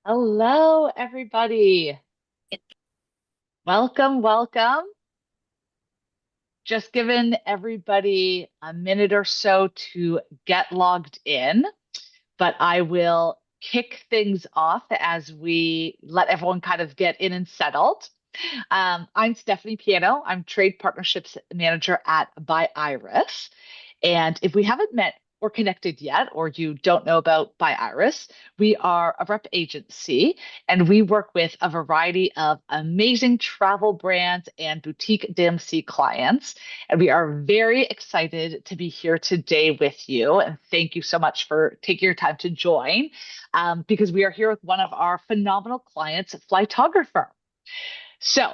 Hello, everybody. Welcome, welcome. Just giving everybody a minute or so to get logged in, but I will kick things off as we let everyone kind of get in and settled. I'm Stephanie Piano. I'm Trade Partnerships Manager at By Iris. And if we haven't met or connected yet, or you don't know about By Iris, we are a rep agency and we work with a variety of amazing travel brands and boutique DMC clients. And we are very excited to be here today with you. And thank you so much for taking your time to join because we are here with one of our phenomenal clients, Flytographer. So,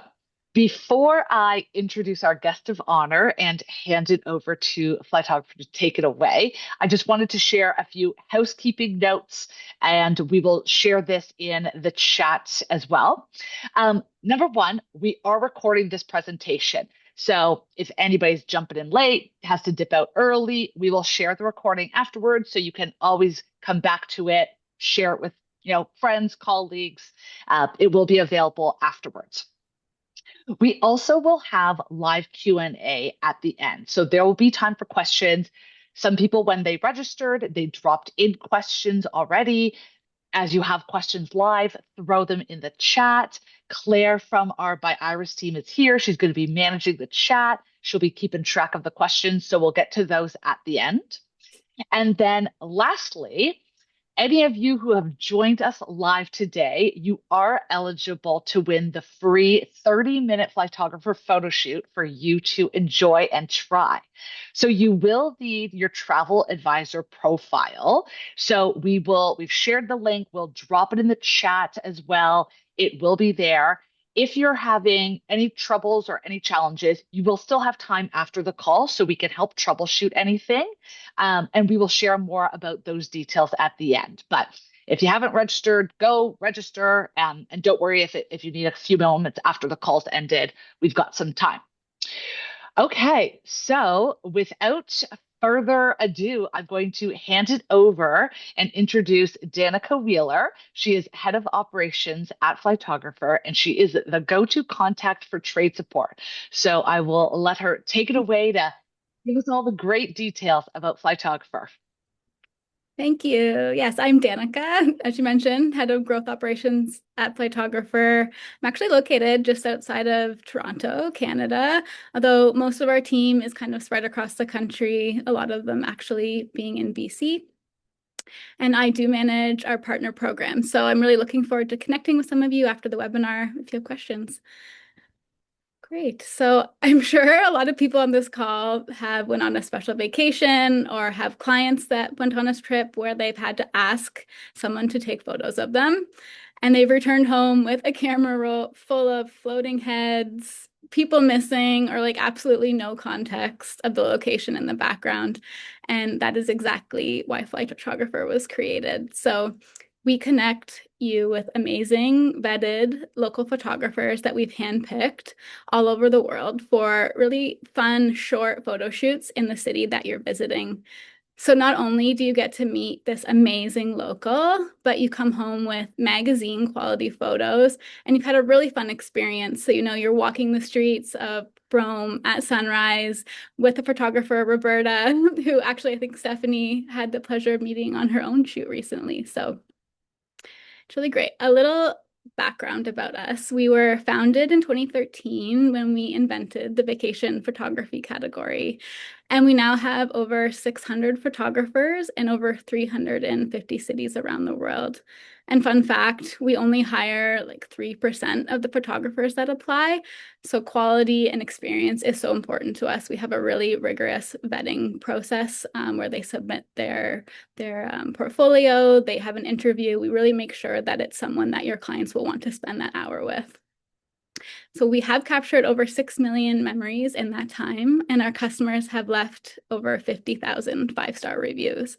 before I introduce our guest of honor and hand it over to Flytographer to take it away, I just wanted to share a few housekeeping notes, and we will share this in the chat as well. Number one, we are recording this presentation. So if anybody's jumping in late, has to dip out early, we will share the recording afterwards, so you can always come back to it, share it with friends, colleagues. It will be available afterwards. We also will have live Q&A at the end. So there will be time for questions. Some people, when they registered, they dropped in questions already. As you have questions live, throw them in the chat. Claire from our By Iris team is here. She's going to be managing the chat. She'll be keeping track of the questions. So we'll get to those at the end. And then lastly, any of you who have joined us live today, you are eligible to win the free 30-minute Flytographer photo shoot for you to enjoy and try. So you will need your travel advisor profile. So we've shared the link, we'll drop it in the chat as well. It will be there. If you're having any troubles or any challenges, you will still have time after the call so we can help troubleshoot anything. And we will share more about those details at the end. But if you haven't registered, go register. And don't worry if you need a few moments after the call's ended, we've got some time. Okay, so without further ado, I'm going to hand it over and introduce Danica Wheeler. She is head of operations at Flytographer, and she is the go-to contact for trade support. So I will let her take it away to give us all the great details about Flytographer. Thank you. Yes, I'm Danica, as you mentioned, head of growth operations at Flytographer. I'm actually located just outside of Toronto, Canada, although most of our team is kind of spread across the country, a lot of them actually being in BC. And I do manage our partner program. So I'm really looking forward to connecting with some of you after the webinar if you have questions. Great. So I'm sure a lot of people on this call have went on a special vacation or have clients that went on a trip where they've had to ask someone to take photos of them. And they've returned home with a camera roll full of floating heads, people missing, or like absolutely no context of the location in the background. And that is exactly why Flytographer was created. So we connect you with amazing, vetted local photographers that we've handpicked all over the world for really fun, short photo shoots in the city that you're visiting. So not only do you get to meet this amazing local, but you come home with magazine quality photos and you've had a really fun experience. So, you're walking the streets of Rome at sunrise with the photographer, Roberta, who actually I think Stephanie had the pleasure of meeting on her own shoot recently. So it's really great. A little background about us. We were founded in 2013 when we invented the vacation photography category. And we now have over 600 photographers in over 350 cities around the world. And fun fact, we only hire like 3% of the photographers that apply. So quality and experience is so important to us. We have a really rigorous vetting process where they submit their portfolio, they have an interview. We really make sure that it's someone that your clients will want to spend that hour with. So we have captured over 6 million memories in that time, and our customers have left over 50,000 five-star reviews.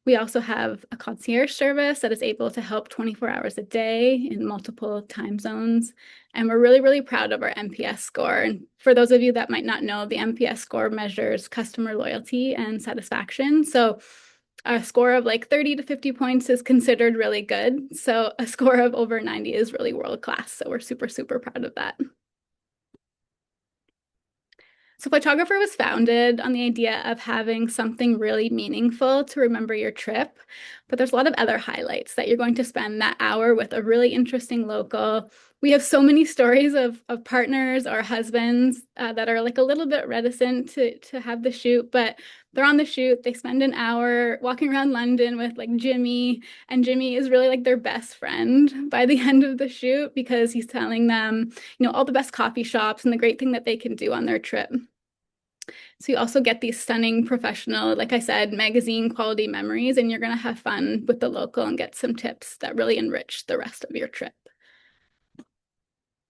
We also have a concierge service that is able to help 24 hours a day in multiple time zones. And we're really, really proud of our NPS score. And for those of you that might not know, the NPS score measures customer loyalty and satisfaction. So A score of like 30 to 50 points is considered really good. So a score of over 90 is really world class. So we're super, super proud of that. So Flytographer was founded on the idea of having something really meaningful to remember your trip. But there's a lot of other highlights that you're going to spend that hour with a really interesting local. We have so many stories of partners or husbands that are like a little bit reticent to have the shoot, but they're on the shoot. They spend an hour walking around London with like Jimmy, and Jimmy is really like their best friend by the end of the shoot because he's telling them, all the best coffee shops and the great thing that they can do on their trip. So you also get these stunning professional, like I said, magazine quality memories, and you're going to have fun with the local and get some tips that really enrich the rest of your trip.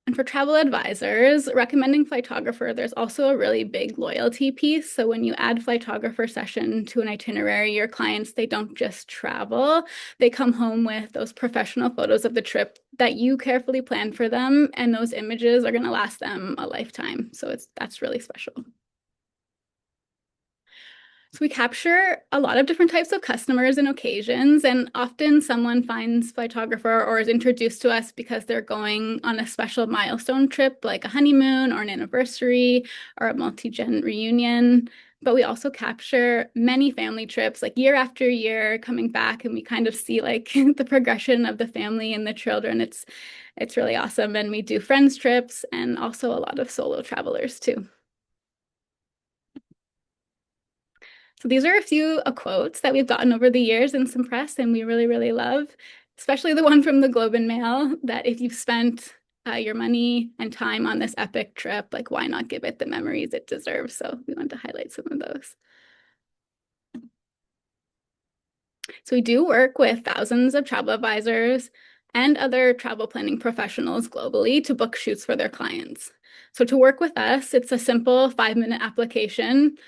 And for travel advisors, recommending Flytographer, there's also a really big loyalty piece. So when you add Flytographer session to an itinerary, your clients, they don't just travel, they come home with those professional photos of the trip that you carefully planned for them, and those images are going to last them a lifetime. So that's really special. So we capture a lot of different types of customers and occasions, and often someone finds Flytographer or is introduced to us because they're going on a special milestone trip, like a honeymoon or an anniversary or a multi-gen reunion. But we also capture many family trips, like year after year, coming back, and we kind of see like the progression of the family and the children. It's really awesome. And we do friends trips and also a lot of solo travelers too. So these are a few quotes that we've gotten over the years in some press and we really, really love, especially the one from the Globe and Mail that if you've spent your money and time on this epic trip, like why not give it the memories it deserves? So we want to highlight some of those. So we do work with thousands of travel advisors and other travel planning professionals globally to book shoots for their clients. So to work with us, it's a simple 5-minute application.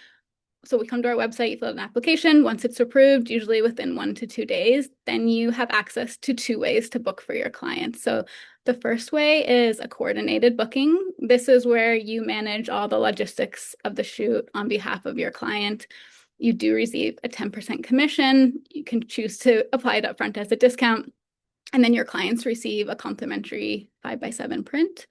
So we come to our website, you fill out an application. Once it's approved, usually within 1 to 2 days, then you have access to 2 ways to book for your clients. So the first way is a coordinated booking. This is where you manage all the logistics of the shoot on behalf of your client. You do receive a 10% commission. You can choose to apply it upfront as a discount. And then your clients receive a complimentary 5x7 print.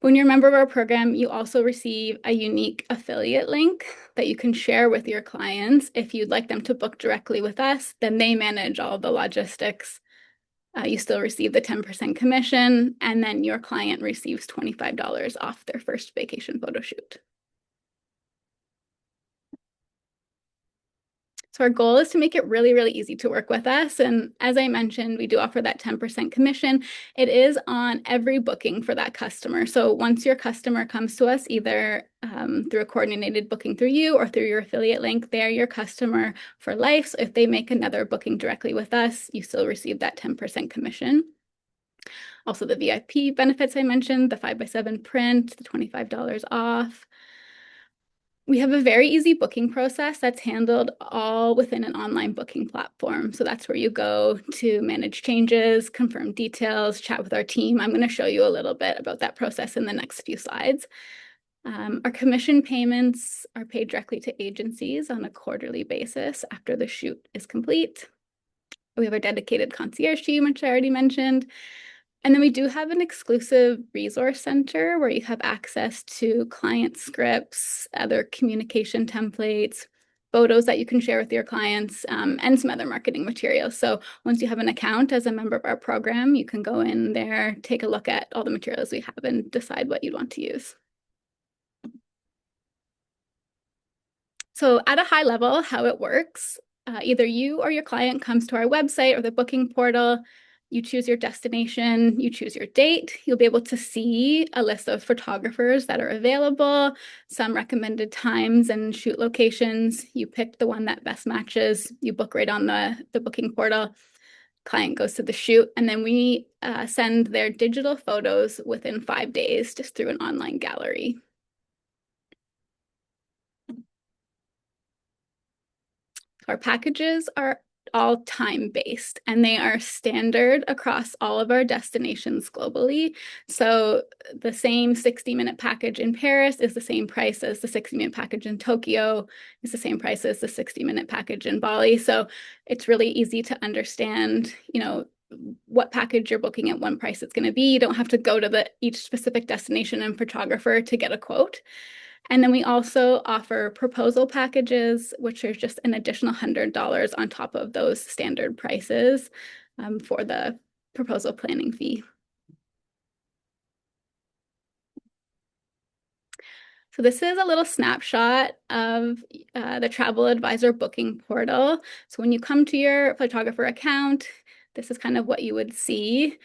When you're a member of our program, you also receive a unique affiliate link that you can share with your clients. If you'd like them to book directly with us, then they manage all the logistics. You still receive the 10% commission, and then your client receives $25 off their first vacation photo shoot. So our goal is to make it really, really easy to work with us. And as I mentioned, we do offer that 10% commission. It is on every booking for that customer. So once your customer comes to us, either through a coordinated booking through you or through your affiliate link, they're your customer for life. So if they make another booking directly with us, you still receive that 10% commission. Also the VIP benefits I mentioned, the 5x7 print, the $25 off. We have a very easy booking process that's handled all within an online booking platform. So that's where you go to manage changes, confirm details, chat with our team. I'm going to show you a little bit about that process in the next few slides. Our commission payments are paid directly to agencies on a quarterly basis after the shoot is complete. We have our dedicated concierge team, which I already mentioned. And then we do have an exclusive resource center where you have access to client scripts, other communication templates, photos that you can share with your clients, and some other marketing materials. So once you have an account as a member of our program, you can go in there, take a look at all the materials we have and decide what you'd want to use. So at a high level, how it works, either you or your client comes to our website or the booking portal. You choose your destination, you choose your date. You'll be able to see a list of photographers that are available, some recommended times and shoot locations. You pick the one that best matches. You book right on the booking portal. Client goes to the shoot, and then we send their digital photos within 5 days just through an online gallery. Our packages are all time-based, and they are standard across all of our destinations globally. So the same 60-minute package in Paris is the same price as the 60-minute package in Tokyo, is the same price as the 60-minute package in Bali. So it's really easy to understand, what package you're booking at one price it's going to be. You don't have to go to each specific destination and photographer to get a quote. And then we also offer proposal packages, which are just an additional $100 on top of those standard prices for the proposal planning fee. So this is a little snapshot of the travel advisor booking portal. So when you come to your photographer account, this is kind of what you would see.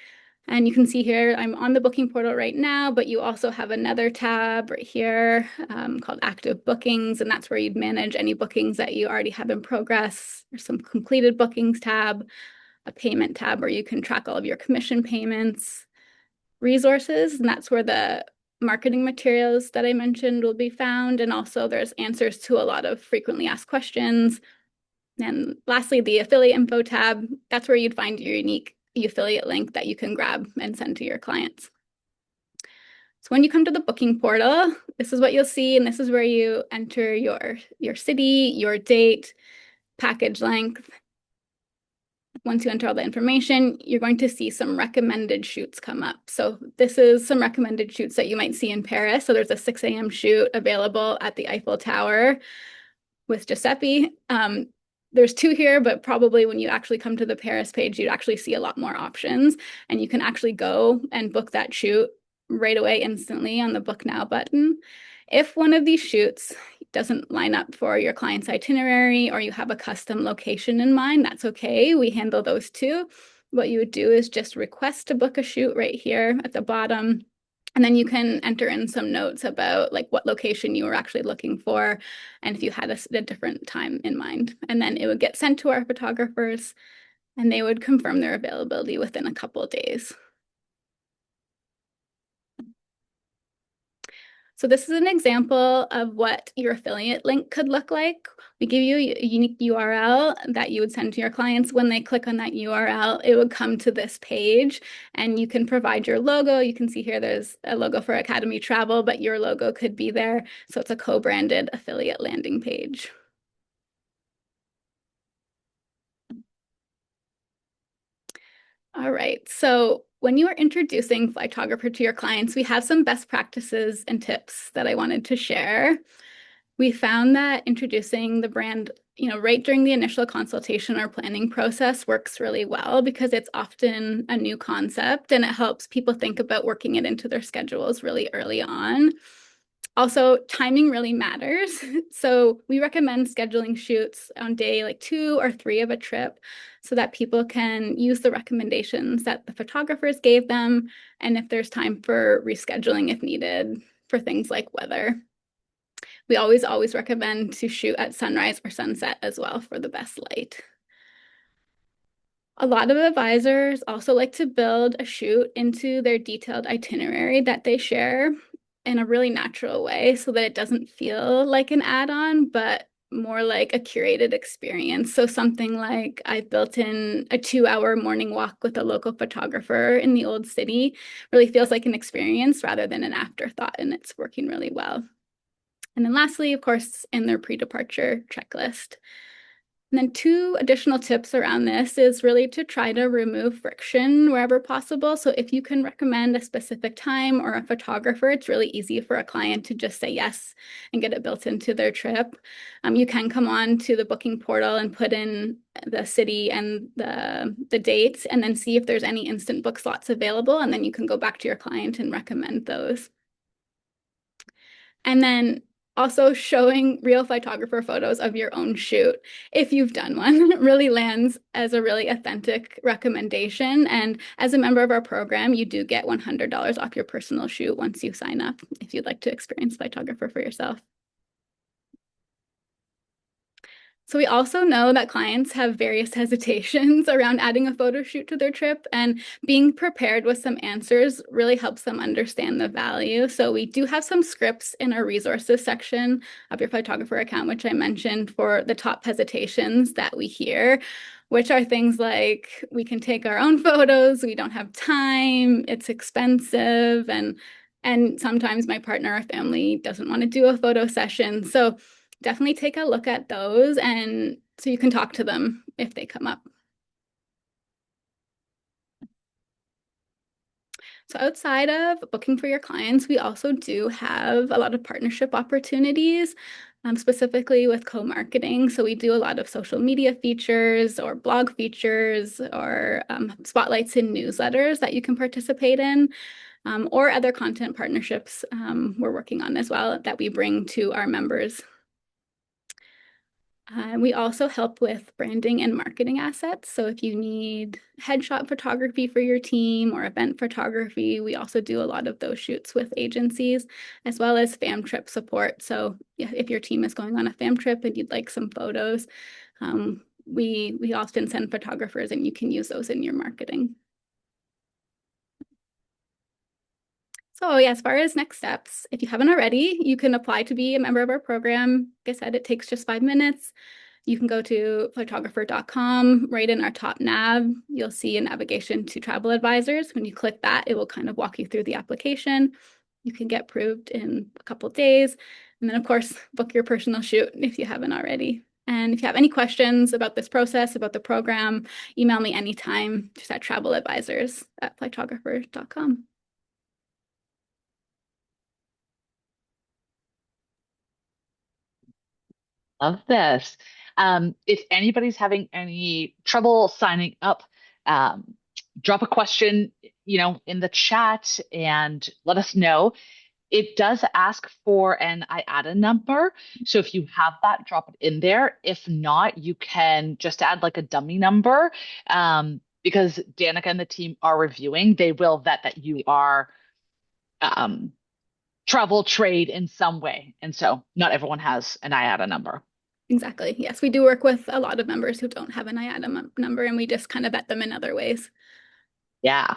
And you can see here, I'm on the booking portal right now, but you also have another tab right here called active bookings. And that's where you'd manage any bookings that you already have in progress. There's some completed bookings tab, a payment tab where you can track all of your commission payments, resources, and that's where the marketing materials that I mentioned will be found. And also there's answers to a lot of frequently asked questions. And lastly, the affiliate info tab, that's where you'd find your unique affiliate link that you can grab and send to your clients. So when you come to the booking portal, this is what you'll see, and this is where you enter your city, your date, package length. Once you enter all the information, you're going to see some recommended shoots come up. So this is some recommended shoots that you might see in Paris. So there's a 6 a.m. shoot available at the Eiffel Tower with Giuseppe. There's 2 here, but probably when you actually come to the Paris page, you'd actually see a lot more options. And you can actually go and book that shoot right away instantly on the Book Now button. If one of these shoots doesn't line up for your client's itinerary or you have a custom location in mind, that's okay. We handle those too. What you would do is just request to book a shoot right here at the bottom. And then you can enter in some notes about like what location you were actually looking for and if you had a different time in mind. And then it would get sent to our photographers and they would confirm their availability within a couple of days. So this is an example of what your affiliate link could look like. We give you a unique URL that you would send to your clients. When they click on that URL, it would come to this page and you can provide your logo. You can see here there's a logo for Academy Travel, but your logo could be there. So it's a co-branded affiliate landing page. All right, so when you are introducing Flytographer to your clients, we have some best practices and tips that I wanted to share. We found that introducing the brand, right during the initial consultation or planning process works really well because it's often a new concept and it helps people think about working it into their schedules really early on. Also, timing really matters. So we recommend scheduling shoots on day like 2 or 3 of a trip so that people can use the recommendations that the photographers gave them. And if there's time for rescheduling if needed for things like weather. We always recommend to shoot at sunrise or sunset as well for the best light. A lot of advisors also like to build a shoot into their detailed itinerary that they share in a really natural way so that it doesn't feel like an add-on, but more like a curated experience. So something like I built in a 2-hour morning walk with a local photographer in the old city really feels like an experience rather than an afterthought, and it's working really well. And then lastly, of course, in their pre-departure checklist. And then 2 additional tips around this is really to try to remove friction wherever possible. So if you can recommend a specific time or a photographer, it's really easy for a client to just say yes and get it built into their trip. You can come on to the booking portal and put in the city and the dates and then see if there's any instant book slots available. And then you can go back to your client and recommend those. And then also showing real photographer photos of your own shoot, if you've done one, really lands as a really authentic recommendation. And as a member of our program, you do get $100 off your personal shoot once you sign up if you'd like to experience photographer for yourself. So we also know that clients have various hesitations around adding a photo shoot to their trip, and being prepared with some answers really helps them understand the value. So we do have some scripts in our resources section of your photographer account, which I mentioned for the top hesitations that we hear. which are things like we can take our own photos, we don't have time, it's expensive, and sometimes my partner or family doesn't want to do a photo session. So definitely take a look at those and so you can talk to them if they come up. So outside of booking for your clients, we also do have a lot of partnership opportunities, specifically with co-marketing. So we do a lot of social media features or blog features or spotlights in newsletters that you can participate in, or other content partnerships we're working on as well that we bring to our members. We also help with branding and marketing assets. So if you need headshot photography for your team or event photography, we also do a lot of those shoots with agencies, as well as fam trip support. So yeah, if your team is going on a fam trip and you'd like some photos, we often send photographers and you can use those in your marketing. So yeah, as far as next steps, if you haven't already, you can apply to be a member of our program. Like I said, it takes just 5 minutes. You can go to flytographer.com. Right in our top nav, you'll see a navigation to travel advisors. When you click that, it will kind of walk you through the application. You can get approved in a couple days. And then, of course, book your personal shoot if you haven't already. And if you have any questions about this process, about the program, email me anytime, just at traveladvisors@flytographer.com. Love this. If anybody's having any trouble signing up, um, drop a question, in the chat and let us know. It does ask for an IATA number. So if you have that, drop it in there. If not, you can just add like a dummy number. Because Danica and the team are reviewing, they will vet that you are um, travel trade in some way. And so not everyone has an IATA number. Exactly. Yes, we do work with a lot of members who don't have an IATA number, and we just kind of vet them in other ways. Yeah.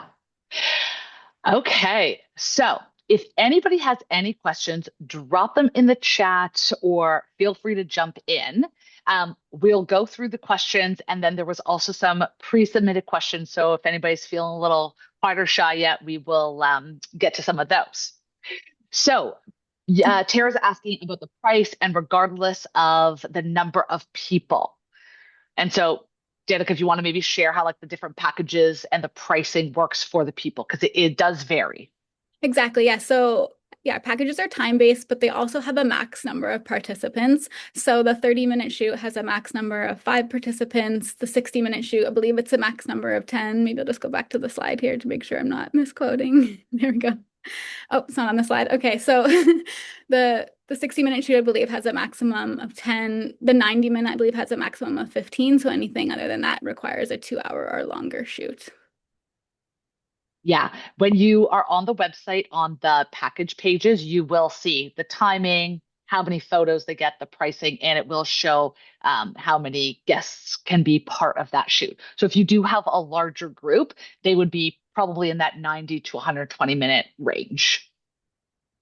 Okay. So if anybody has any questions, drop them in the chat or feel free to jump in. We'll go through the questions, and then there was also some pre-submitted questions. So if anybody's feeling a little quiet or shy yet, we will get to some of those. So yeah, Tara's asking about the price and regardless of the number of people. And so, Danica, if you want to maybe share how like the different packages and the pricing works for the people, because it does vary. Exactly. Yeah. So, yeah, packages are time-based, but they also have a max number of participants. So the 30-minute shoot has a max number of 5 participants. The 60-minute shoot, I believe it's a max number of 10. Maybe I'll just go back to the slide here to make sure I'm not misquoting. There we go. Oh, it's not on the slide. Okay, so the 60-minute shoot, I believe, has a maximum of 10. The 90-minute, I believe, has a maximum of 15. So anything other than that requires a 2 hour or longer shoot. Yeah. When you are on the website on the package pages, you will see the timing, how many photos they get, the pricing, and it will show how many guests can be part of that shoot. So if you do have a larger group, they would be probably in that 90 to 120-minute range.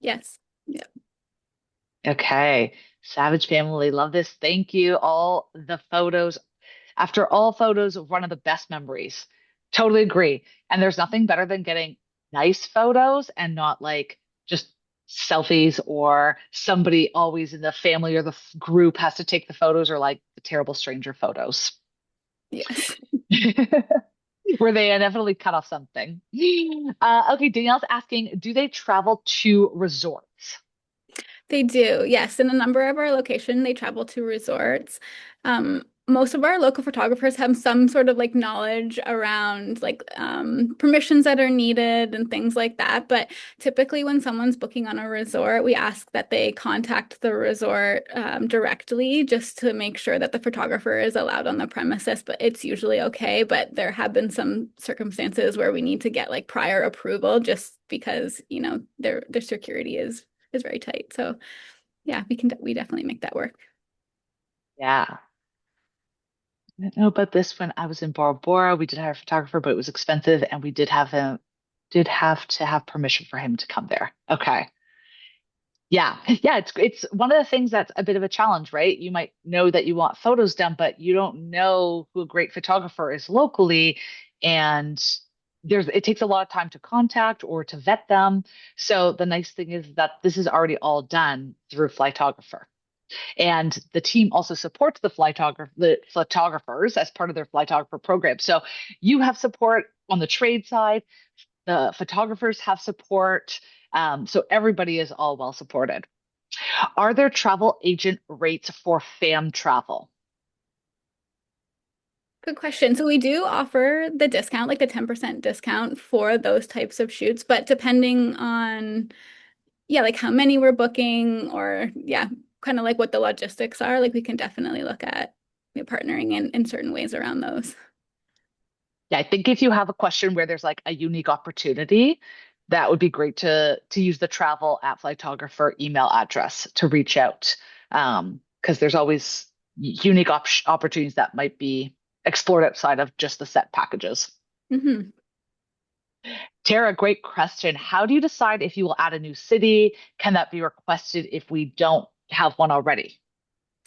Yes. Yeah. Okay. Savage family, love this. Thank you. All the photos. After all photos, one of the best memories. Totally agree. And there's nothing better than getting nice photos and not like just selfies or somebody always in the family or the group has to take the photos or like the terrible stranger photos Yes. where they inevitably cut off something. Okay, Danielle's asking, do they travel to resorts? They do, yes. In a number of our locations, they travel to resorts. Most of our local photographers have some sort of like knowledge around like permissions that are needed and things like that. But typically, when someone's booking on a resort, we ask that they contact the resort directly just to make sure that the photographer is allowed on the premises. But it's usually okay. But there have been some circumstances where we need to get like prior approval just because, their security is very tight. So yeah, we definitely make that work. Yeah. I didn't know about this when I was in Bora Bora. We did hire a photographer, but it was expensive, and we did have to have permission for him to come there. Okay. Yeah. Yeah, it's one of the things that's a bit of a challenge, right? You might know that you want photos done, but you don't know who a great photographer is locally. And it takes a lot of time to contact or to vet them. So the nice thing is that this is already all done through Flytographer. And the team also supports the photographers as part of their Flytographer program. So you have support on the trade side, the photographers have support. So everybody is all well supported. Are there travel agent rates for fam travel? Good question. So we do offer the discount, like the 10% discount for those types of shoots, but depending on, yeah, like how many we're booking or yeah, kind of like what the logistics are, like we can definitely look at partnering in certain ways around those. Yeah, I think if you have a question where there's like a unique opportunity, that would be great to use the travel at Flytographer email address to reach out. Because there's always unique opportunities that might be explored outside of just the set packages. Hmm. Tara, great question. How do you decide if you will add a new city? Can that be requested if we don't have one already?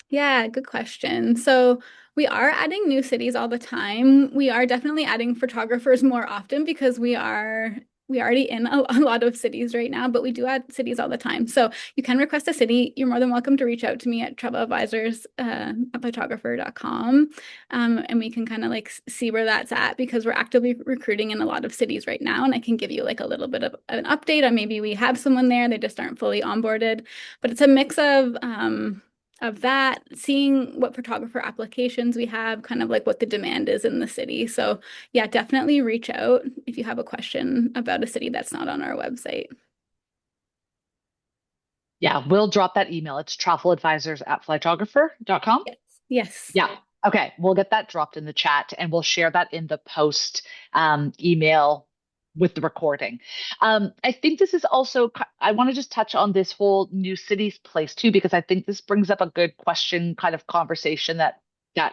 Yeah, good question. So we are adding new cities all the time. We are definitely adding photographers more often because we already in a lot of cities right now, but we do add cities all the time. So you can request a city. You're more than welcome to reach out to me at travel advisors at photographer.com. And we can kind of like see where that's at because we're actively recruiting in a lot of cities right now. And I can give you like a little bit of an update on maybe we have someone there, they just aren't fully onboarded. But it's a mix of that, seeing what photographer applications we have, kind of like what the demand is in the city. So, yeah, definitely reach out if you have a question about a city that's not on our website. Yeah, we'll drop that email. It's traveladvisors at flytographer.com. Yes. Yes. Yeah. Okay. We'll get that dropped in the chat and we'll share that in the post email with the recording. I think this is also, I want to just touch on this whole new cities place too, because I think this brings up a good question, kind of conversation that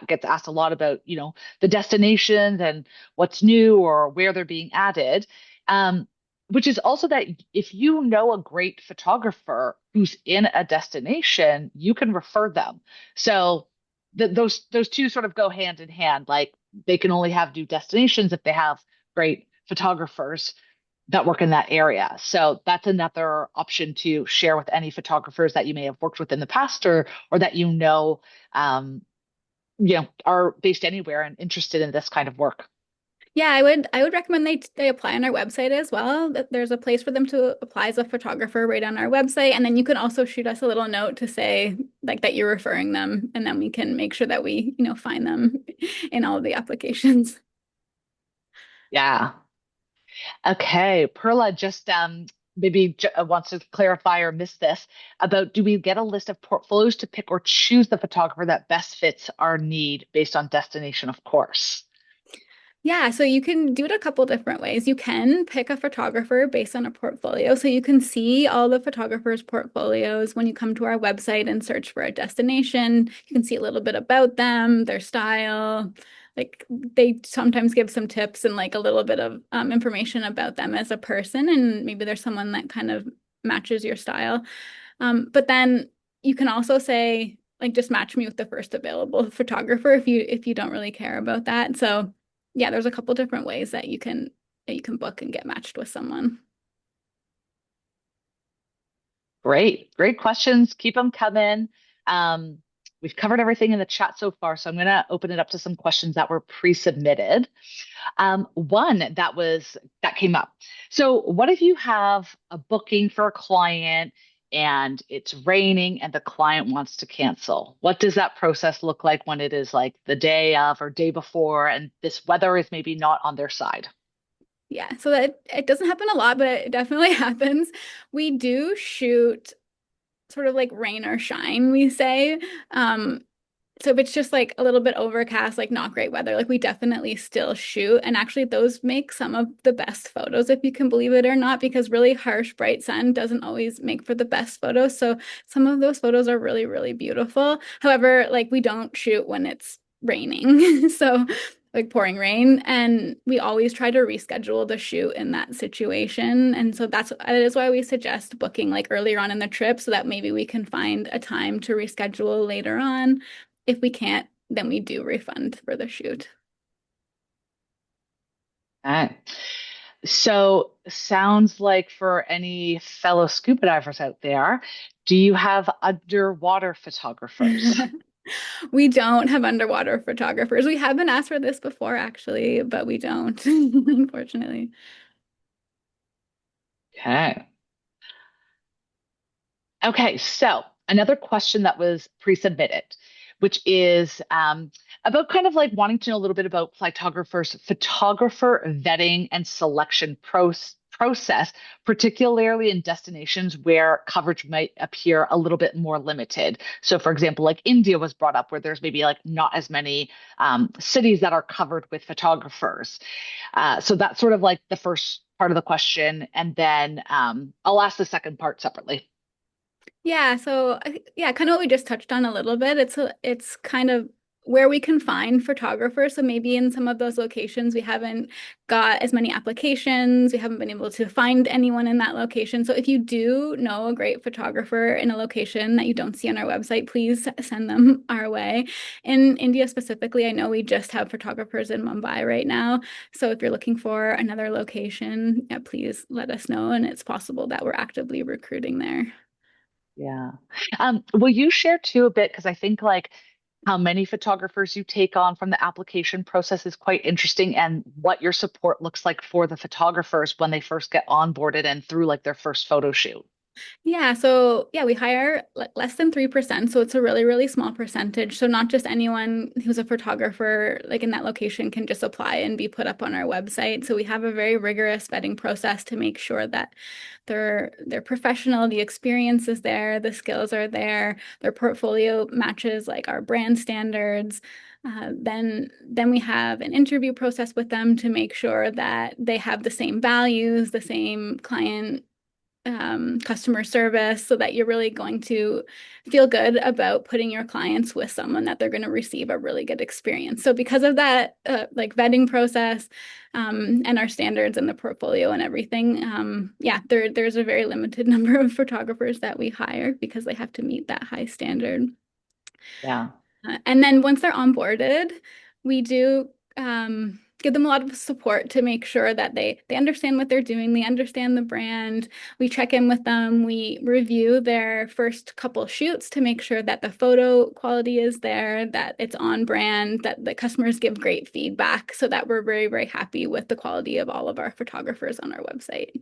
gets asked a lot about, the destinations and what's new or where they're being added. Um, which is also that if you know a great photographer who's in a destination, you can refer them. So those two sort of go hand in hand. Like they can only have new destinations if they have great photographers that work in that area. So that's another option to share with any photographers that you may have worked with in the past or that um, are based anywhere and interested in this kind of work. Yeah, I would recommend they apply on our website as well. There's a place for them to apply as a photographer right on our website, and then you can also shoot us a little note to say like that you're referring them, and then we can make sure that we, find them in all of the applications. Yeah. Okay. Perla just maybe wants to clarify or miss this about do we get a list of portfolios to pick or choose the photographer that best fits our need based on destination, of course. Yeah, so you can do it a couple different ways. You can pick a photographer based on a portfolio. So you can see all the photographers' portfolios when you come to our website and search for a destination. You can see a little bit about them, their style. Like they sometimes give some tips and like a little bit of information about them as a person, and maybe there's someone that kind of matches your style. But then you can also say, like, just match me with the first available photographer if you don't really care about that. So yeah, there's a couple different ways that you can book and get matched with someone. Great, great questions. Keep them coming. Um, we've covered everything in the chat so far, so I'm going to open it up to some questions that were pre-submitted. One that came up. So, what if you have a booking for a client and it's raining and the client wants to cancel? What does that process look like when it is like the day of or day before and this weather is maybe not on their side? Yeah, so that it doesn't happen a lot, but it definitely happens. We do shoot sort of like rain or shine, we say. Um, So if it's just like a little bit overcast, like not great weather, like we definitely still shoot. And actually, those make some of the best photos, if you can believe it or not, because really harsh, bright sun doesn't always make for the best photos. So some of those photos are really, really beautiful. However, like we don't shoot when it's raining. So like pouring rain, and we always try to reschedule the shoot in that situation. And so that is why we suggest booking like earlier on in the trip so that maybe we can find a time to reschedule later on. If we can't, then we do refund for the shoot. Okay. So, sounds like for any fellow scuba divers out there, do you have underwater photographers? We don't have underwater photographers. We have been asked for this before, actually, but we don't, unfortunately. Okay. Okay, so another question that was pre-submitted, which is about kind of like wanting to know a little bit about Flytographer's photographer vetting and selection process, particularly in destinations where coverage might appear a little bit more limited. So, for example, like India was brought up, where there's maybe like not as many cities that are covered with photographers. So that's sort of like the first part of the question, and then I'll ask the second part separately. Yeah, so yeah, kind of what we just touched on a little bit. It's kind of where we can find photographers. So maybe in some of those locations we haven't got as many applications. We haven't been able to find anyone in that location. So if you do know a great photographer in a location that you don't see on our website, please send them our way. In India specifically, I know we just have photographers in Mumbai right now. So if you're looking for another location, yeah, please let us know. And it's possible that we're actively recruiting there. Yeah. Will you share too a bit? Because I think like how many photographers you take on from the application process is quite interesting, and what your support looks like for the photographers when they first get onboarded and through like their first photo shoot. Yeah, so yeah, we hire less than 3%, so it's a really, really small percentage. So not just anyone who's a photographer like in that location can just apply and be put up on our website. So we have a very rigorous vetting process to make sure that they're professional, the experience is there, the skills are there, their portfolio matches like our brand standards. Then we have an interview process with them to make sure that they have the same values, the same client customer service so that you're really going to feel good about putting your clients with someone that they're going to receive a really good experience. So because of that, like vetting process and our standards and the portfolio and everything, yeah, there's a very limited number of photographers that we hire because they have to meet that high standard. Yeah. And then once they're onboarded, we do give them a lot of support to make sure that they understand what they're doing, they understand the brand. We check in with them, we review their first couple shoots to make sure that the photo quality is there, that it's on brand, that the customers give great feedback, so that we're very, very happy with the quality of all of our photographers on our website.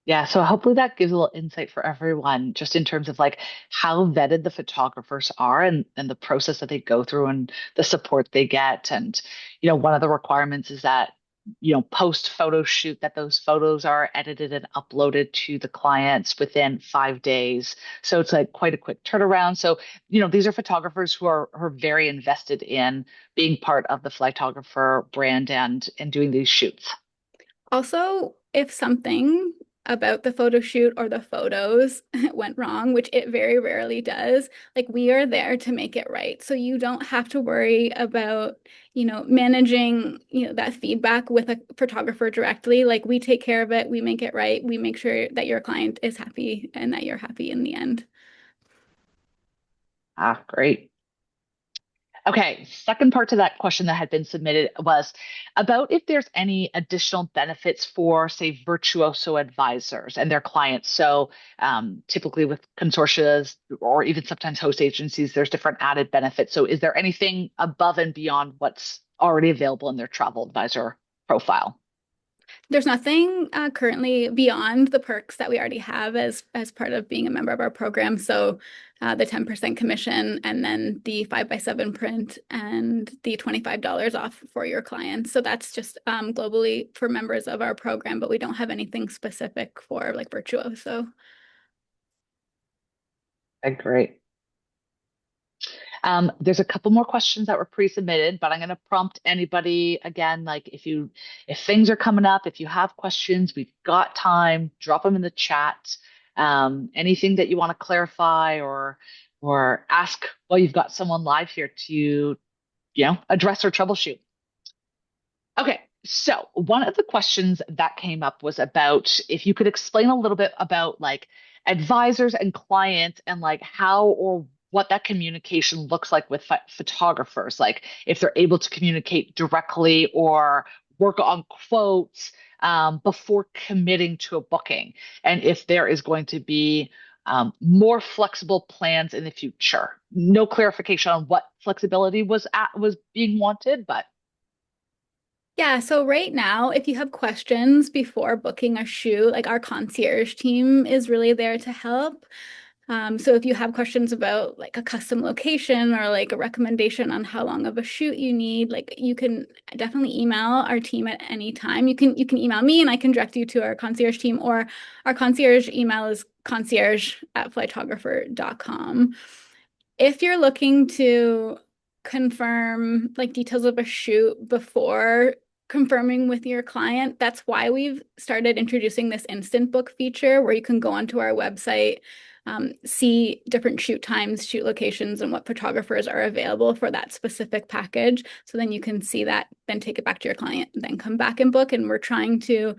Yeah, so hopefully that gives a little insight for everyone, just in terms of like how vetted the photographers are, and the process that they go through and the support they get. And, one of the requirements is that, post photo shoot, that those photos are edited and uploaded to the clients within 5 days. So it's like quite a quick turnaround. So, these are photographers who are very invested in being part of the Flytographer brand and doing these shoots. Also, if something about the photo shoot or the photos went wrong, which it very rarely does, like we are there to make it right. So you don't have to worry about, managing, that feedback with a photographer directly. Like we take care of it, we make it right, we make sure that your client is happy and that you're happy in the end. Ah, great. Okay, second part to that question that had been submitted was about if there's any additional benefits for, say, virtuoso advisors and their clients. So, typically with consortia or even sometimes host agencies, there's different added benefits. So, is there anything above and beyond what's already available in their travel advisor profile? There's nothing currently beyond the perks that we already have as part of being a member of our program. So the 10% commission and then the 5x7 print and the $25 off for your clients. So that's just globally for members of our program, but we don't have anything specific for like Virtuoso. Okay, great. There's a couple more questions that were pre-submitted, but I'm going to prompt anybody again. Like if things are coming up, if you have questions, we've got time, drop them in the chat. Anything that you want to clarify or ask while you've got someone live here to address or troubleshoot. Okay, so one of the questions that came up was about if you could explain a little bit about like advisors and clients and like how or what that communication looks like with photographers, like if they're able to communicate directly or work on quotes before committing to a booking, and if there is going to be more flexible plans in the future. No clarification on what flexibility was being wanted, but Yeah, so right now, if you have questions before booking a shoot, like our concierge team is really there to help. So if you have questions about like a custom location or like a recommendation on how long of a shoot you need, like you can definitely email our team at any time. You can email me and I can direct you to our concierge team, or our concierge email is concierge@flytographer.com. If you're looking to confirm like details of a shoot before confirming with your client, that's why we've started introducing this instant book feature where you can go onto our website, see different shoot times, shoot locations, and what photographers are available for that specific package. So then you can see that, then take it back to your client, and then come back and book. And we're trying to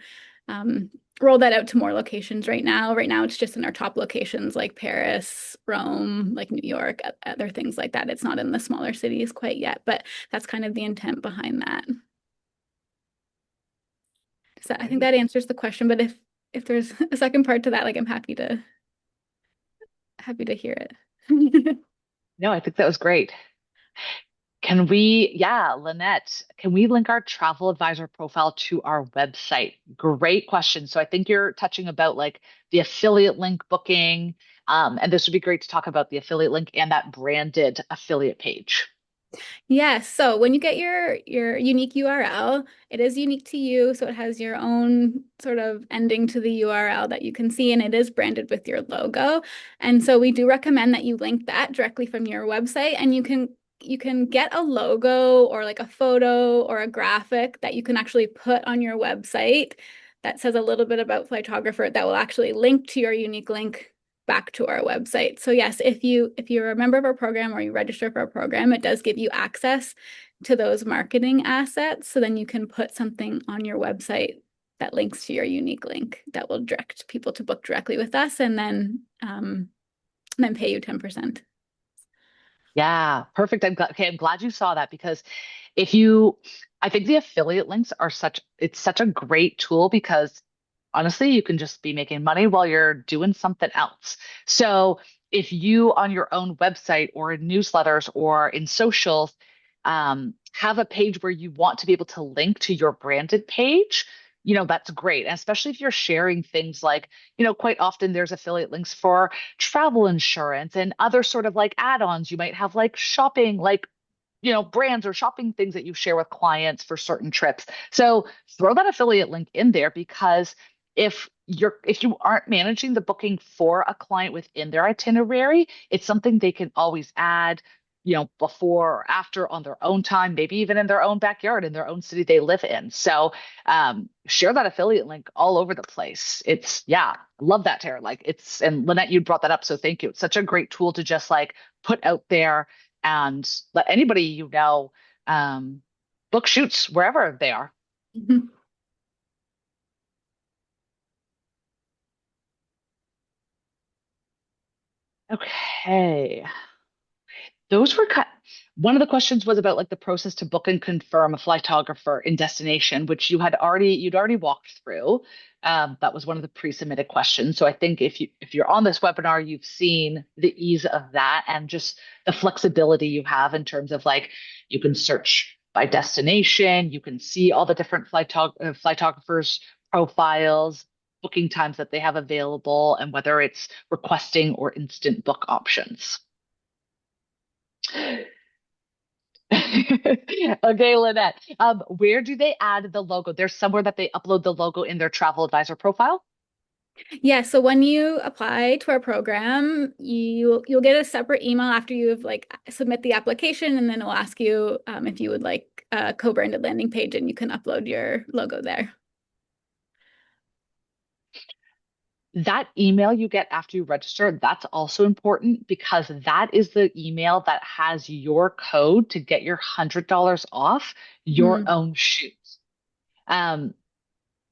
um, roll that out to more locations right now. Right now, it's just in our top locations like Paris, Rome, like New York, other things like that. It's not in the smaller cities quite yet, but that's kind of the intent behind that. So I think great. that answers the question, but if there's a second part to that, like I'm happy to hear it. No, I think that was great. Yeah, Lynette, can we link our travel advisor profile to our website? Great question. So I think you're touching about like the affiliate link booking. And this would be great to talk about the affiliate link and that branded affiliate page. Yes. So when you get your unique URL, it is unique to you. So it has your own sort of ending to the URL that you can see, and it is branded with your logo. And so we do recommend that you link that directly from your website, and you can get a logo or like a photo or a graphic that you can actually put on your website that says a little bit about Flytographer that will actually link to your unique link back to our website. So yes, if you're a member of our program or you register for our program, it does give you access to those marketing assets. So then you can put something on your website that links to your unique link that will direct people to book directly with us, and then pay you 10%. Yeah, perfect. I'm glad you saw that because if you, I think the affiliate links are it's such a great tool because honestly, you can just be making money while you're doing something else. So if you on your own website or in newsletters or in socials, have a page where you want to be able to link to your branded page, that's great. And especially if you're sharing things like, quite often there's affiliate links for travel insurance and other sort of like add-ons. You might have like shopping, like brands or shopping things that you share with clients for certain trips. So throw that affiliate link in there because if you aren't managing the booking for a client within their itinerary, it's something they can always add, before or after on their own time, maybe even in their own backyard, in their own city they live in. So share that affiliate link all over the place. Yeah, I love that, Tara. Like and Lynette, you brought that up. So thank you. It's such a great tool to just like put out there and let anybody um, book shoots wherever they are. Okay. Those were cut. One of the questions was about like the process to book and confirm a flightographer in destination, which you'd already walked through. That was one of the pre-submitted questions. So I think if you're on this webinar, you've seen the ease of that and just the flexibility you have in terms of like you can search by destination, you can see all the different flighttographers profiles, booking times that they have available, and whether it's requesting or instant book options. Okay, Lynette. Where do they add the logo? There's somewhere that they upload the logo in their travel advisor profile. Yeah, so when you apply to our program, you'll get a separate email after you've like submit the application, and then it'll ask you if you would like a co-branded landing page, and you can upload your logo there. That email you get after you register, that's also important because that is the email that has your code to get your $100 off your Mhm. own shoot. Um,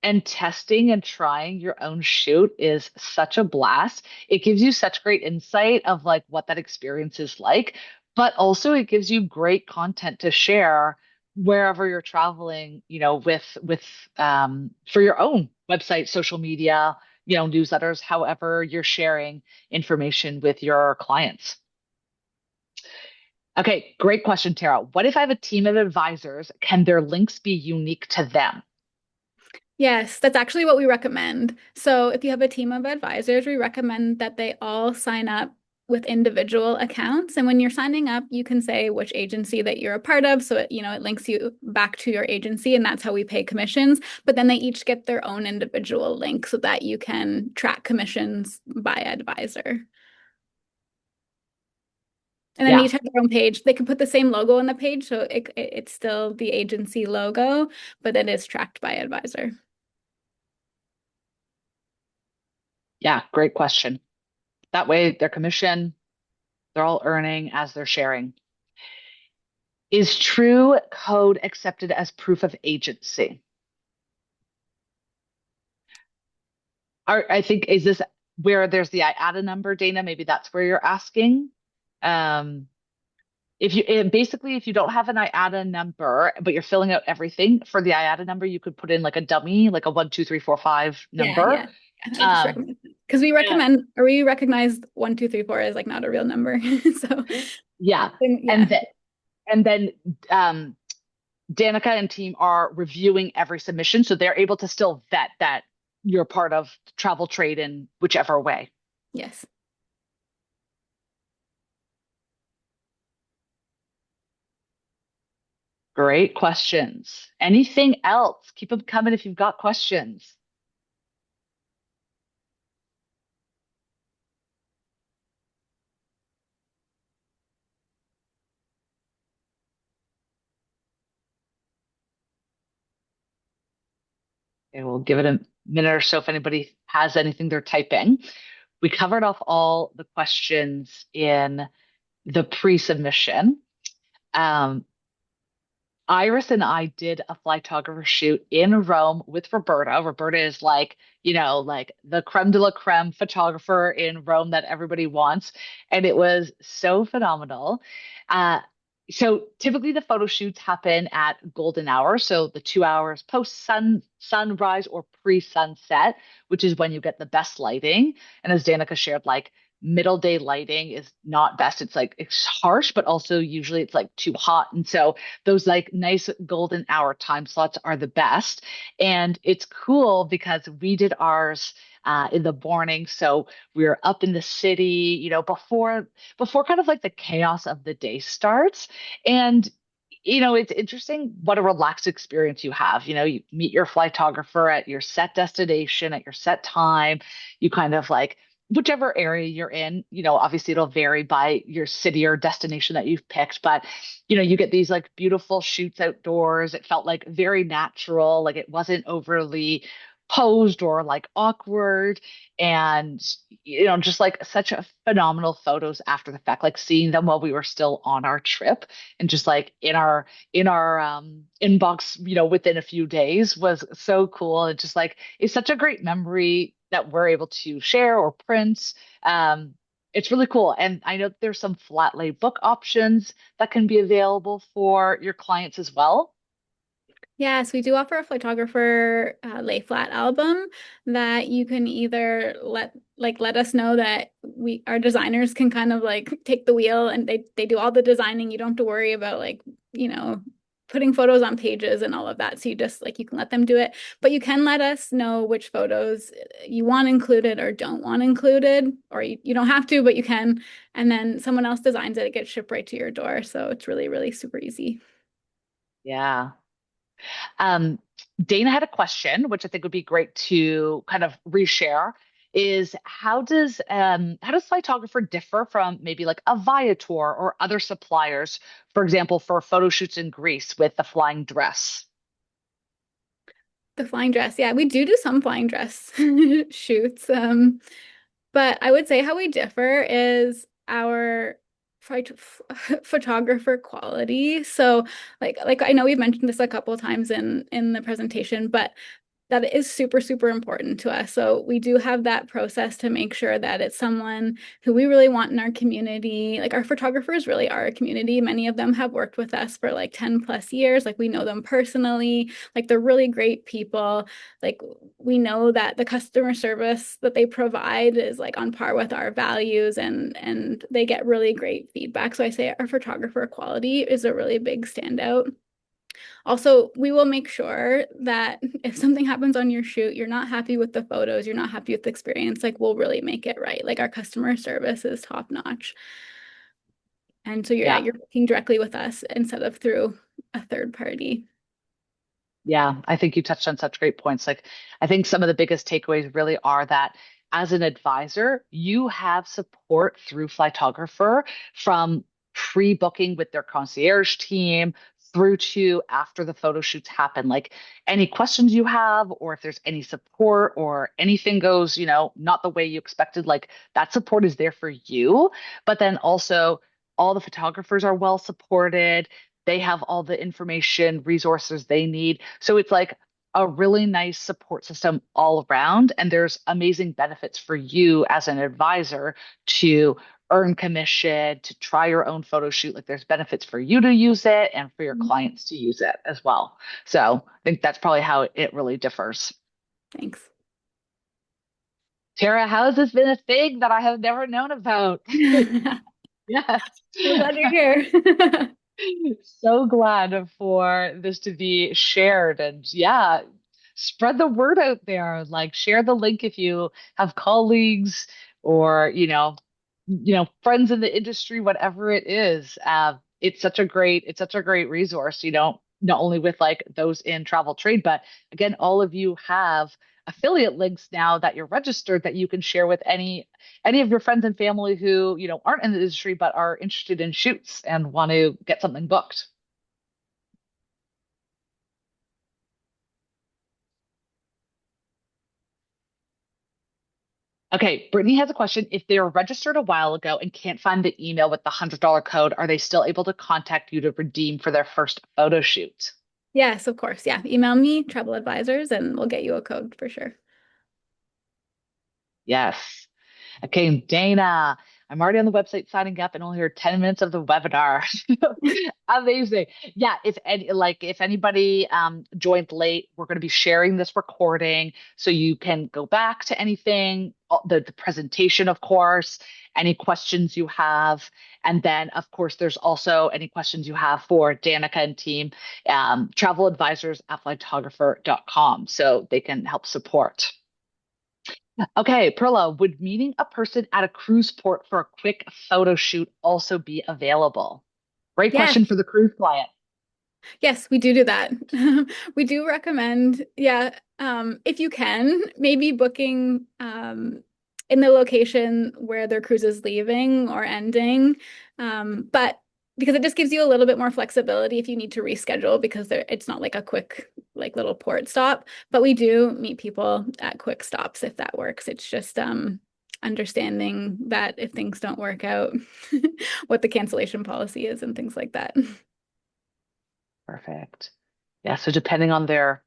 and testing and trying your own shoot is such a blast. It gives you such great insight of like what that experience is like, but also it gives you great content to share wherever you're traveling, with for your own website, social media, newsletters, however you're sharing information with your clients. Okay, great question, Tara. What if I have a team of advisors? Can their links be unique to them? Yes, that's actually what we recommend. So if you have a team of advisors, we recommend that they all sign up with individual accounts. And when you're signing up, you can say which agency that you're a part of. So it links you back to your agency, and that's how we pay commissions. But then they each get their own individual link so that you can track commissions by advisor. And then they Yeah, each have their own page. They can put the same logo on the page, so it's still the agency logo, but it is tracked by advisor. yeah, great question. That way, their commission, they're all earning as they're sharing. Is true code accepted as proof of agency? I think, is this where there's the IATA number, Dana? Maybe that's where you're asking. Um, basically, if you don't have an IATA number, but you're filling out everything for the IATA number, you could put in like a dummy, like a 1, 2, 3, 4, 5 Yeah, yeah. number. I just Um, recommend because we and- recommend or we recognize 1, 2, 3, 4 as like not a real number. So yeah. And yeah. then, and then, um, Danica and team are reviewing every submission, so they're able to still vet that you're part of travel trade in whichever way. Yes. Great questions. Anything else? Keep them coming if you've got questions. Okay, we'll give it a minute or so if anybody has anything they're typing. We covered off all the questions in the pre-submission. Um, Iris and I did a flytographer shoot in Rome with Roberta. Roberta is like, like the creme de la creme photographer in Rome that everybody wants. And it was so phenomenal. Uh, so typically the photo shoots happen at golden hour. So the 2 hours post sunrise or pre-sunset, which is when you get the best lighting. And as Danica shared, like middle day lighting is not best. It's harsh, but also usually it's like too hot. And so those like nice golden hour time slots are the best. And it's cool because we did ours in the morning. So we were up in the city, before kind of like the chaos of the day starts. And it's interesting what a relaxed experience you have. You meet your flightographer at your set destination, at your set time. You kind of like whichever area you're in, obviously it'll vary by your city or destination that you've picked, but you get these like beautiful shoots outdoors. It felt like very natural, like it wasn't overly posed or like awkward. And, just like such a phenomenal photos after the fact, like seeing them while we were still on our trip and just like in our inbox, within a few days was so cool. And just like it's such a great memory that we're able to share or print. It's really cool. And I know there's some flat lay book options that can be available for your clients as well. Yes, we do offer a photographer lay flat album that you can either let us know that our designers can kind of like take the wheel and they do all the designing. You don't have to worry about putting photos on pages and all of that. So you can let them do it, but you can let us know which photos you want included or don't want included, or you don't have to, but you can. And then someone else designs it, it gets shipped right to your door. So it's really, really super easy. Yeah. Um, Dana had a question, which I think would be great to kind of reshare, is how does Photographer differ from maybe like a Viator or other suppliers, for example, for photo shoots in Greece with the flying dress? The flying dress. Yeah, we do some flying dress shoots. But I would say how we differ is our phot photographer quality. So like I know we've mentioned this a couple of times in the presentation, but that is super, super important to us. So we do have that process to make sure that it's someone who we really want in our community. Like our photographers really are a community. Many of them have worked with us for like 10 plus years. Like we know them personally. Like they're really great people. Like we know that the customer service that they provide is like on par with our values and they get really great feedback. So I say our photographer quality is a really big standout. Also, we will make sure that if something happens on your shoot, you're not happy with the photos, you're not happy with the experience, like we'll really make it right. Like our customer service is top notch. And so Yeah. you're working directly with us instead of through a third party. Yeah, I think you touched on such great points. Like, I think some of the biggest takeaways really are that as an advisor, you have support through Flytographer from pre-booking with their concierge team through to after the photo shoots happen. Like, any questions you have, or if there's any support or anything goes, not the way you expected, like that support is there for you. But then also, all the photographers are well supported. They have all the information, resources they need. So it's like a really nice support system all around. And there's amazing benefits for you as an advisor to earn commission, to try your own photo shoot. Like there's benefits for you to use it and for your Mhm. clients to use it as well. So I think that's probably how it really differs. Thanks. Tara, how has this been a thing that I have never known about? Yes. We're glad you're here. So glad for this to be shared. And yeah, spread the word out there. Like share the link if you have colleagues or, friends in the industry, whatever it is. It's such a great resource, not only with like those in travel trade, but again, all of you have affiliate links now that you're registered that you can share with any of your friends and family who, aren't in the industry but are interested in shoots and want to get something booked. Okay, Brittany has a question. If they were registered a while ago and can't find the email with the $100 code, are they still able to contact you to redeem for their first photo shoot? Yes, of course. Yeah. Email me, travel advisors, and we'll get you a code for sure. Yes. Okay, Dana, I'm already on the website signing up and only heard 10 minutes of the webinar. Amazing. Yeah, if anybody joined late, we're going to be sharing this recording so you can go back to anything, the presentation, of course, any questions you have. And then, of course, there's also any questions you have for Danica and team, travel advisors at flytographer.com so they can help support. Okay, Perla, would meeting a person at a cruise port for a quick photo shoot also be available? Great Yes. question for the cruise client. Yes, we do that. We do recommend, yeah, if you can, maybe booking in the location where their cruise is leaving or ending. But because it just gives you a little bit more flexibility if you need to reschedule because it's not like a quick, like little port stop. But we do meet people at quick stops if that works. It's just understanding that if things don't work out, what the cancellation policy is and things like that. Perfect. Yeah, so depending on their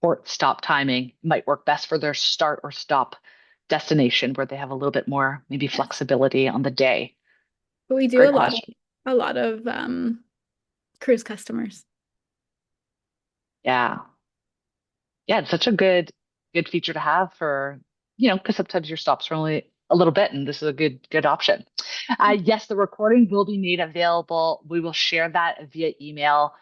port stop timing, might work best for their start or stop destination where they have a little bit more maybe Yes. flexibility on the day. But we do Great question. a lot of cruise customers. Yeah. Yeah, it's such a good feature to have for, because sometimes your stops are only a little bit, and this is a good option. Yes, the recording will be made available. We will share that via email.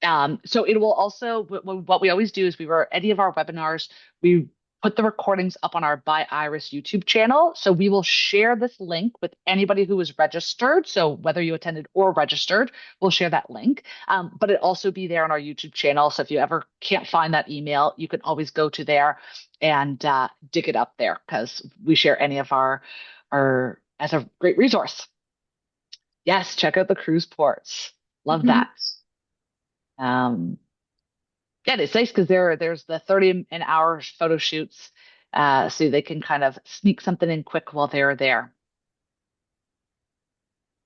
So it will also, what we always do is any of our webinars, we put the recordings up on our By Iris YouTube channel. So we will share this link with anybody who is registered. So whether you attended or registered, we'll share that link. But it also be there on our YouTube channel. So if you ever can't find that email, you can always go to there and dig it up there because we share any of our as a great resource. Yes, check out the cruise ports. Love Mhm. that. Um, Yeah, and it's nice because there's the 30 an hour photo shoots, so they can kind of sneak something in quick while they're there.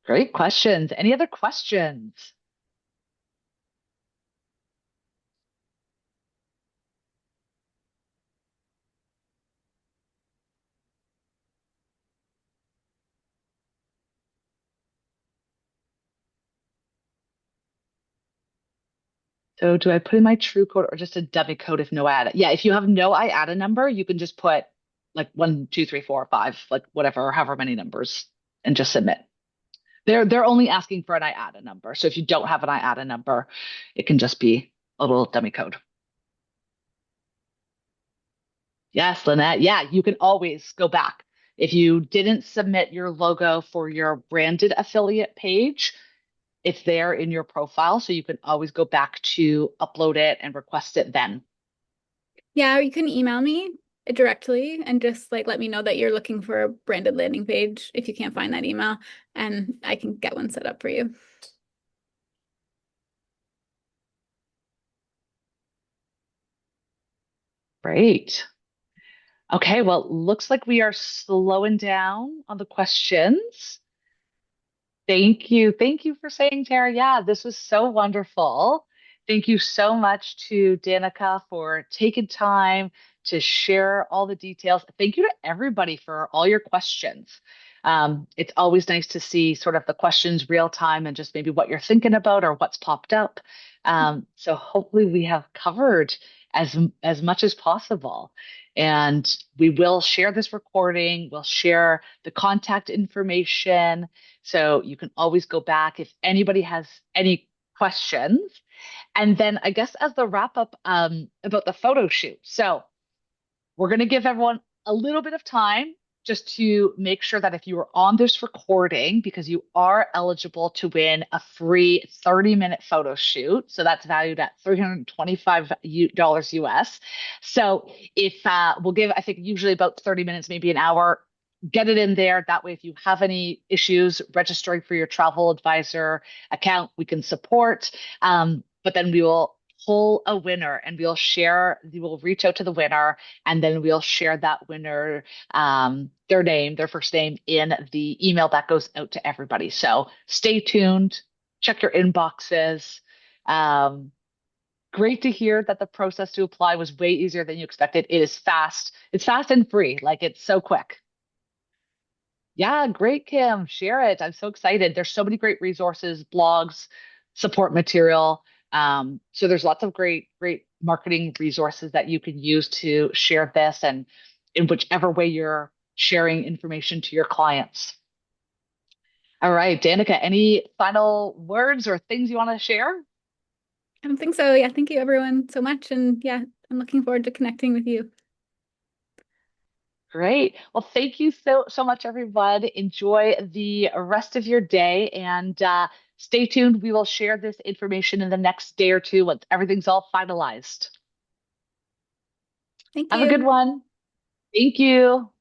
Great questions. Any other questions? So do I put in my true code or just a dummy code if no IATA? Yeah, if you have no IATA number, you can just put like 1, 2, 3, 4, 5, like whatever, however many numbers, and just submit. They're only asking for an IATA number. So if you don't have an IATA number, it can just be a little dummy code. Yes, Lynette. Yeah, you can always go back. If you didn't submit your logo for your branded affiliate page, it's there in your profile. So you can always go back to upload it and request it then. Yeah, or you can email me directly and just like let me know that you're looking for a branded landing page if you can't find that email, and I can get one set up for you. Great. Okay, well, looks like we are slowing down on the questions. Thank you. Thank you for saying, Tara. Yeah, this was so wonderful. Thank you so much to Danica for taking time to share all the details. Thank you to everybody for all your questions. It's always nice to see sort of the questions real time and just maybe what you're thinking about or what's popped up. So hopefully we have covered as much as possible. And we will share this recording. We'll share the contact information so you can always go back if anybody has any questions. And then I guess as the wrap up about the photo shoot. So we're going to give everyone a little bit of time just to make sure that if you are on this recording, because you are eligible to win a free 30-minute photo shoot. So that's valued at $325 US. So if we'll give, I think, usually about 30 minutes, maybe an hour, get it in there. That way, if you have any issues registering for your travel advisor account, we can support. But then we will pull a winner and we will reach out to the winner and then we'll share that winner, their name, their first name in the email that goes out to everybody. So stay tuned, check your inboxes. Um, Great to hear that the process to apply was way easier than you expected. It is fast. It's fast and free. Like it's so quick. Yeah, great, Kim. Share it. I'm so excited. There's so many great resources, blogs, support material. So there's lots of great marketing resources that you can use to share this and in whichever way you're sharing information to your clients. All right, Danica, any final words or things you want to share? I don't think so. Yeah, thank you everyone so much. And yeah, I'm looking forward to connecting with you. Great. Well, thank you so much, everyone. Enjoy the rest of your day and stay tuned. We will share this information in the next day or two once everything's all finalized. Thank Have a good you. one. Thank you.